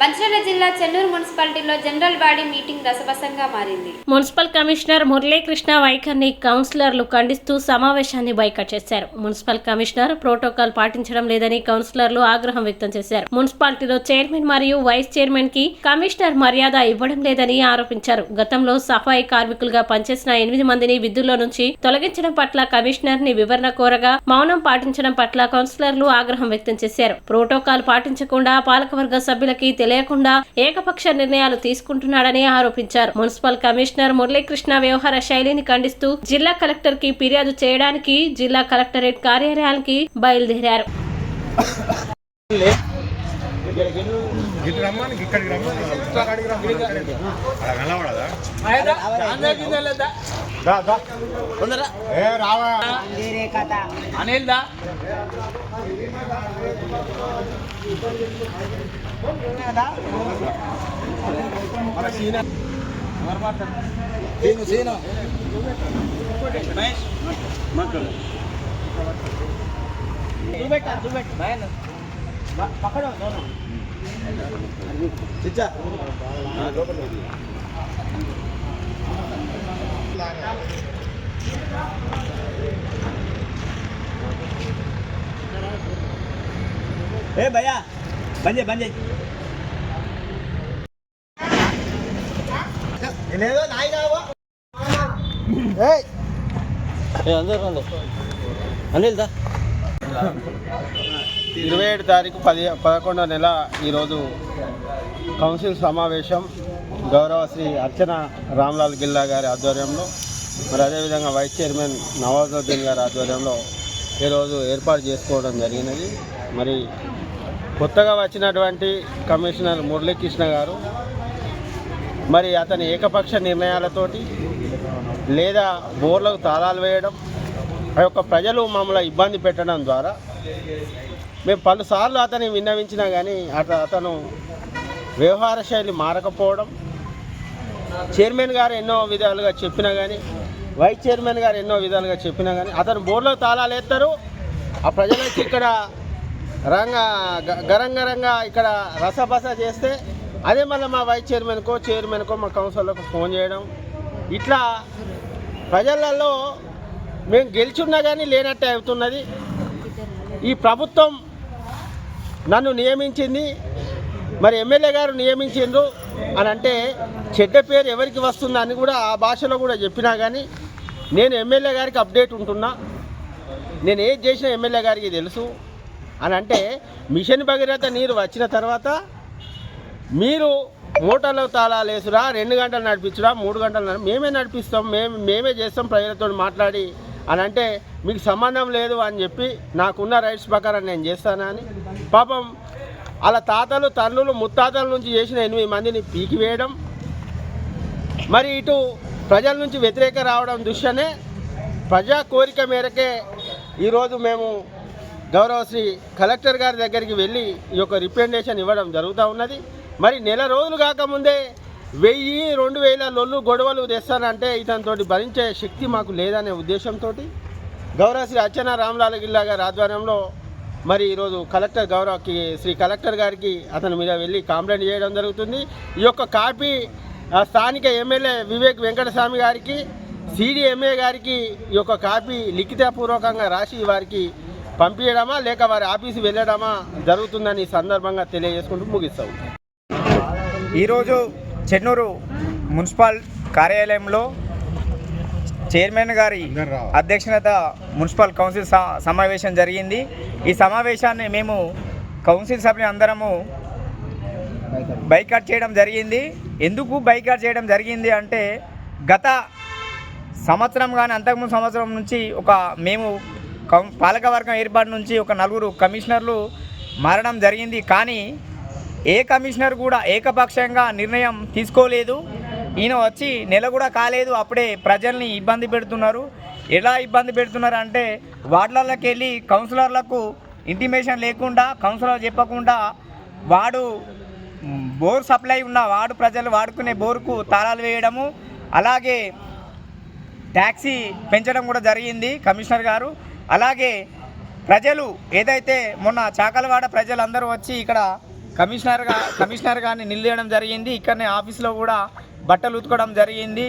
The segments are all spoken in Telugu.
మంచిర్యాల జిల్లా చెన్నూరు మున్సిపాలిటీలో జనరల్ బాడీ మీటింగ్ రసవసంగా మారింది. మున్సిపల్ కమిషనర్ మురళీకృష్ణ వైఖరిని కౌన్సిలర్లు ఖండిస్తూ సమావేశాన్ని బైకాట్ చేశారు. మున్సిపల్ కమిషనర్ ప్రోటోకాల్ పాటించడం లేదని కౌన్సిలర్లు ఆగ్రహం వ్యక్తం చేశారు. మున్సిపాలిటీలో చైర్మన్ మరియు వైస్ చైర్మన్ కి కమిషనర్ మర్యాద ఇవ్వడం లేదని ఆరోపించారు. గతంలో సఫాయి కార్మికులుగా పనిచేసిన 8 మందిని విధుల్లో నుంచి తొలగించడం పట్ల కమిషనర్ ని వివరణ కోరగా మౌనం పాటించడం పట్ల కౌన్సిలర్లు ఆగ్రహం వ్యక్తం చేశారు. ప్రోటోకాల్ పాటించకుండా పాలకవర్గ సభ్యులకి తెలియకుండా ఏకపక్ష నిర్ణయాలు తీసుకుంటున్నాడని ఆరోపించారు. మున్సిపల్ కమిషనర్ మురళీకృష్ణ వ్యవహార శైలిని ఖండిస్తూ జిల్లా కలెక్టర్ కి ఫిర్యాదు చేయడానికి జిల్లా కలెక్టరేట్ కార్యాలయానికి బయలుదేరారు. ए भैया बंजे बंजे लेदो नाई गावो ए अंदर अंदर अनिल दा 27 తారీఖు 11వ నెల ఈరోజు కౌన్సిల్ సమావేశం గౌరవ శ్రీ అర్చన రామ్లాల్ గిల్లా గారి ఆధ్వర్యంలో మరి అదేవిధంగా వైస్ చైర్మన్ నవాజుద్దీన్ గారి ఆధ్వర్యంలో ఈరోజు ఏర్పాటు చేసుకోవడం జరిగినది. మరి కొత్తగా వచ్చినటువంటి కమిషనర్ మురళీకృష్ణ గారు మరి అతని ఏకపక్ష నిర్ణయాలతోటి లేదా బోర్లకు తాళాలు వేయడం ఆ యొక్క ప్రజలు మమ్మల్ని ఇబ్బంది పెట్టడం ద్వారా మేము పలుసార్లు అతన్ని విన్నవించినా కానీ అతను వ్యవహార శైలి మారకపోవడం, చైర్మన్ గారు ఎన్నో విధాలుగా చెప్పినా కానీ వైస్ చైర్మన్ గారు ఎన్నో విధాలుగా చెప్పినా కానీ అతను బోర్డులో తాళాలు వేస్తారు. ఆ ప్రజలకి ఇక్కడ గరంగరంగా ఇక్కడ రసబస చేస్తే అదే మళ్ళీ మా వైస్ చైర్మన్కో మా కౌన్సిలర్లకు ఫోన్ చేయడం, ఇట్లా ప్రజలలో మేము గెలిచున్నా కానీ లేనట్టే అవుతున్నది. ఈ ప్రభుత్వం నన్ను నియమించింది, మరి ఎమ్మెల్యే గారు నియమించిండ్రు అని అంటే చెడ్డ పేరు ఎవరికి వస్తుందని కూడా ఆ భాషలో కూడా చెప్పినా కానీ నేను ఎమ్మెల్యే గారికి అప్డేట్ ఉంటున్నా, నేను ఏది చేసినా ఎమ్మెల్యే గారికి తెలుసు అని అంటే మిషన్ భగీరథ నీరు వచ్చిన తర్వాత మీరు మోటార్లో తాళాలు వేసురా, 2 గంటలు నడిపించురా, 3 గంటలు మేమే నడిపిస్తాం, మేమే చేస్తాం ప్రజలతో మాట్లాడి అని అంటే మీకు సంబంధం లేదు అని చెప్పి నాకున్న రైట్స్ ప్రకారం నేను చేస్తానని పాపం అలా తాతలు తల్లులు ముత్తాతల నుంచి చేసిన 8 మందిని పీకివేయడం, మరి ఇటు ప్రజల నుంచి వ్యతిరేక రావడం దృశ్యనే ప్రజా కోరిక మేరకే ఈరోజు మేము గౌరవ శ్రీ కలెక్టర్ గారి దగ్గరికి వెళ్ళి ఈ యొక్క రిప్రజెంటేషన్ ఇవ్వడం జరుగుతూ ఉన్నది. మరి నెల రోజులు కాకముందే 1000-2000 లొల్లు గొడవలు తెస్తానంటే ఇతనితోటి భరించే శక్తి మాకు లేదనే ఉద్దేశంతో గౌరవ శ్రీ అర్చన రామ్లాల్ గిల్లా గారి ఆధ్వర్యంలో మరి ఈరోజు శ్రీ కలెక్టర్ గారికి అతని మీద వెళ్ళి కంప్లైంట్ చేయడం జరుగుతుంది. ఈ యొక్క కాపీ స్థానిక ఎమ్మెల్యే వివేక్ వెంకటస్వామి గారికి, సిడిఎంఏ గారికి ఈ యొక్క కాపీ లిఖితపూర్వకంగా రాసి వారికి పంపించడమా లేక వారి ఆఫీసు వెళ్ళడమా జరుగుతుందని ఈ సందర్భంగా తెలియజేసుకుంటూ ముగిస్తాం. ఈరోజు చెన్నూరు మున్సిపల్ కార్యాలయంలో చైర్మన్ గారి అధ్యక్షత మున్సిపల్ కౌన్సిల్ సమావేశం జరిగింది. ఈ సమావేశాన్ని మేము కౌన్సిల్ సభ్యులు అందరము బైకాట్ చేయడం జరిగింది. ఎందుకు బైకాట్ చేయడం జరిగింది అంటే గత సంవత్సరం కానీ అంతకుముందు సంవత్సరం నుంచి మేము పాలకవర్గం ఏర్పాటు నుంచి 4 కమిషనర్లు మారడం జరిగింది. కానీ ఏ కమిషనర్ కూడా ఏకపక్షంగా నిర్ణయం తీసుకోలేదు. ఈయన వచ్చి నెల కూడా కాలేదు, అప్పుడే ప్రజల్ని ఇబ్బంది పెడుతున్నారు. ఎలా ఇబ్బంది పెడుతున్నారు అంటే వార్డులకి వెళ్ళి కౌన్సిలర్లకు ఇంటిమేషన్ లేకుండా, కౌన్సిలర్ చెప్పకుండా వాడు బోర్ సప్లై ఉన్న ప్రజలు వాడుకునే బోరుకు తాళాలు వేయడము, అలాగే ట్యాక్సీ పెంచడం కూడా జరిగింది కమిషనర్ గారు. అలాగే ప్రజలు ఏదైతే మొన్న చాకలవాడ ప్రజలందరూ వచ్చి ఇక్కడ కమిషనర్ గారిని నిలదీయడం జరిగింది. ఇక్కడనే ఆఫీస్లో కూడా బట్టలు ఉతకడం జరిగింది,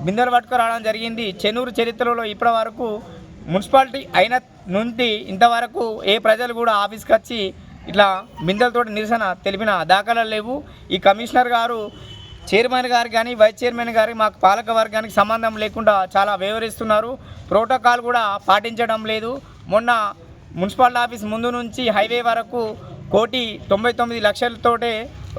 బిందెలు పట్టుకురావడం జరిగింది. చెన్నూరు చరిత్రలో ఇప్పటి వరకు మున్సిపాలిటీ అయిన నుండి ఇంతవరకు ఏ ప్రజలు కూడా ఆఫీస్కి వచ్చి ఇట్లా బిందెలతో నిరసన తెలిపిన దాఖలాలు లేవు. ఈ కమిషనర్ గారు చైర్మన్ గారు కానీ వైస్ చైర్మన్ గారికి మాకు పాలక వర్గానికి సంబంధం లేకుండా చాలా వ్యవహరిస్తున్నారు. ప్రోటోకాల్ కూడా పాటించడం లేదు. మొన్న మున్సిపల్ ఆఫీస్ ముందు నుంచి హైవే వరకు 1,99,00,000తోటే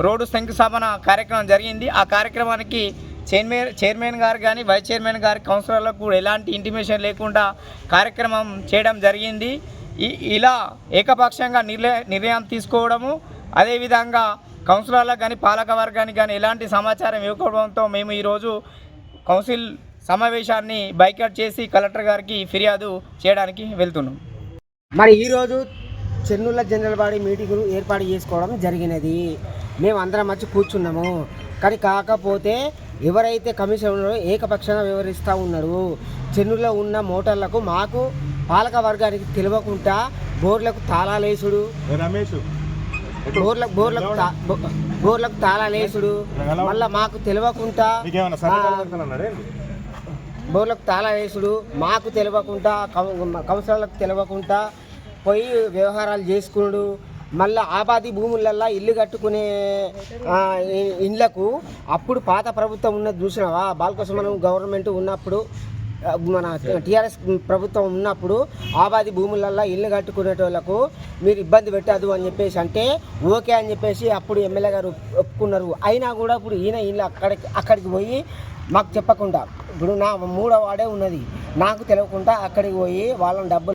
రోడ్డు శంకుస్థాపన కార్యక్రమం జరిగింది. ఆ కార్యక్రమానికి చైర్మన్ గారు కానీ వైస్ చైర్మన్ గారి కౌన్సిలర్లకు కూడా ఎలాంటి ఇంటిమేషన్ లేకుండా కార్యక్రమం చేయడం జరిగింది. ఇలా ఏకపక్షంగా నిర్ణయం తీసుకోవడము, అదేవిధంగా కౌన్సిలర్లకు కానీ పాలక వర్గానికి కానీ ఎలాంటి సమాచారం ఇవ్వకపోవడంతో మేము ఈరోజు కౌన్సిల్ సమావేశాన్ని బైకాట్ చేసి కలెక్టర్ గారికి ఫిర్యాదు చేయడానికి వెళ్తున్నాం. మరి ఈరోజు చెన్నూళ్ళ జనరల్ బాడీ మీటింగులు ఏర్పాటు చేసుకోవడం జరిగినది. మేము అందరం వచ్చి కూర్చున్నాము. కానీ కాకపోతే ఎవరైతే కమిషనర్ ఏకపక్షంగా వివరిస్తూ ఉన్నాడు, చెన్నూరులో ఉన్న మోటార్లకు మాకు పాలక వర్గానికి తెలియకుండా బోర్లకు తాళాలేసుడు, బోర్లకు తాళాలేసుడు, మళ్ళీ మాకు తెలియకుండా బోర్లకు తాళాలేసుడు, మాకు తెలియకుండా కౌన్సిలర్లకు తెలియకుండా పోయి వ్యవహారాలు చేసుకున్నాడు. మళ్ళీ ఆబాది భూములల్లో ఇల్లు కట్టుకునే ఇండ్లకు అప్పుడు పాత ప్రభుత్వం ఉన్నది చూసినావా, బాలకోసమనం గవర్నమెంట్ ఉన్నప్పుడు మన టీఆర్ఎస్ ప్రభుత్వం ఉన్నప్పుడు ఆబాది భూములల్లో ఇల్లు కట్టుకునేటోళ్లకు మీరు ఇబ్బంది పెట్టదు అని చెప్పేసి అంటే ఓకే అని చెప్పేసి అప్పుడు ఎమ్మెల్యే గారు ఒప్పుకున్నారు. అయినా కూడా ఇప్పుడు ఈయన ఇల్లు అక్కడికి పోయి మాకు చెప్పకుండా, ఇప్పుడు నా 3వ వార్డే ఉన్నది, నాకు తెలియకుండా అక్కడికి పోయి వాళ్ళని డబ్బులు